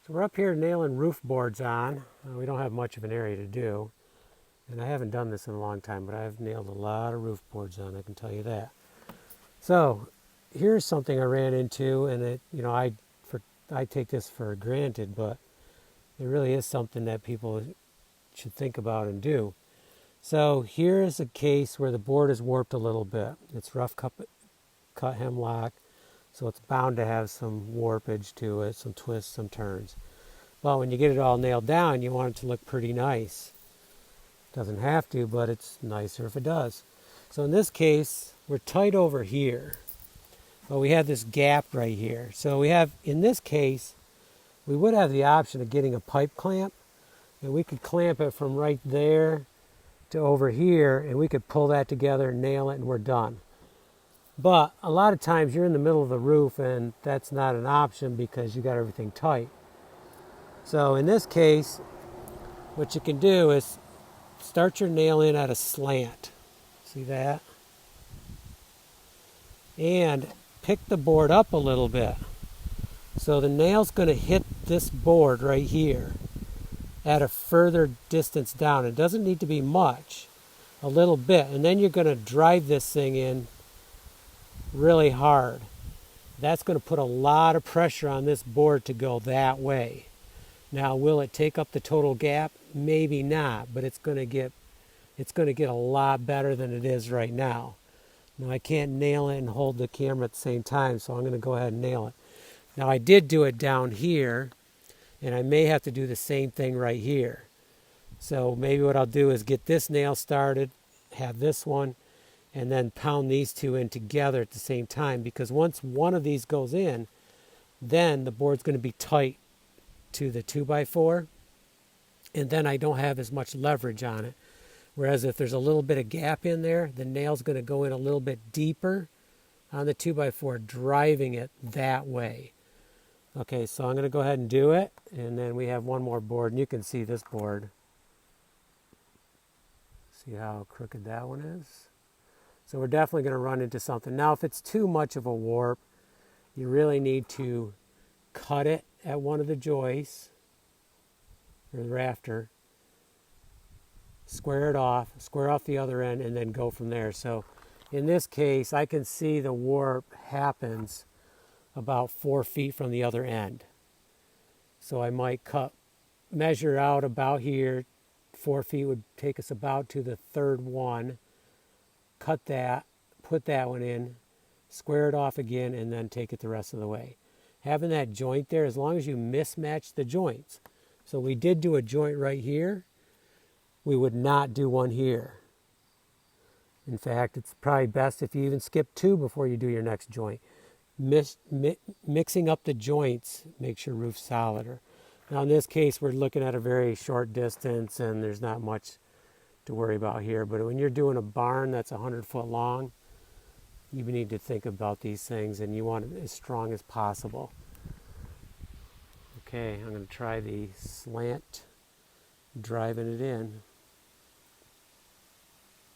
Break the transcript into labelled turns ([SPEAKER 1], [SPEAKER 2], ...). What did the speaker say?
[SPEAKER 1] So we're up here nailing roof boards on. We don't have much of an area to do. And I haven't done this in a long time, but I've nailed a lot of roof boards on, I can tell you that. So here's something I ran into, and I take this for granted, but it really is something that people should think about and do. So here's a case where the board is warped a little bit. It's rough cut hemlock, so it's bound to have some warpage to it, some twists, some turns. Well, when you get it all nailed down, you want it to look pretty nice. Doesn't have to, but it's nicer if it does. So in this case, we're tight over here, but we have this gap right here. So we have, in this case, we would have the option of getting a pipe clamp, and we could clamp it from right there to over here, and we could pull that together, nail it, and we're done. But a lot of times you're in the middle of the roof, and that's not an option because you got everything tight. So in this case, what you can do is start your nail in at a slant. See that? And pick the board up a little bit. So the nail's going to hit this board right here at a further distance down. It doesn't need to be much, a little bit. And then you're going to drive this thing in really hard. That's going to put a lot of pressure on this board to go that way. Now, will it take up the total gap? Maybe not, but it's going to get a lot better than it is right now. Now, I can't nail it and hold the camera at the same time, so I'm going to go ahead and nail it. Now, I did do it down here, and I may have to do the same thing right here. So maybe what I'll do is get this nail started, have this one, and then pound these two in together at the same time, because once one of these goes in, then the board's going to be tight to the 2x4, and then I don't have as much leverage on it. Whereas if there's a little bit of gap in there, the nail's going to go in a little bit deeper on the 2x4, driving it that way. Okay, so I'm going to go ahead and do it, and then we have one more board, and you can see this board. See how crooked that one is? So we're definitely going to run into something. Now, if it's too much of a warp, you really need to cut it at one of the joists, or the rafter, square off the other end, and then go from there. So in this case, I can see the warp happens about 4 feet from the other end. So I might measure out about here. 4 feet would take us about to the third one. Cut that, put that one in, square it off again, and then take it the rest of the way. Having that joint there, as long as you mismatch the joints. So we did do a joint right here. We would not do one here. In fact, it's probably best if you even skip 2 before you do your next joint. Mixing up the joints makes your roof solider. Now in this case, we're looking at a very short distance, and there's not much to worry about here. But when you're doing a barn that's 100 foot long, you need to think about these things, and you want it as strong as possible. Okay, I'm going to try the slant, driving it in.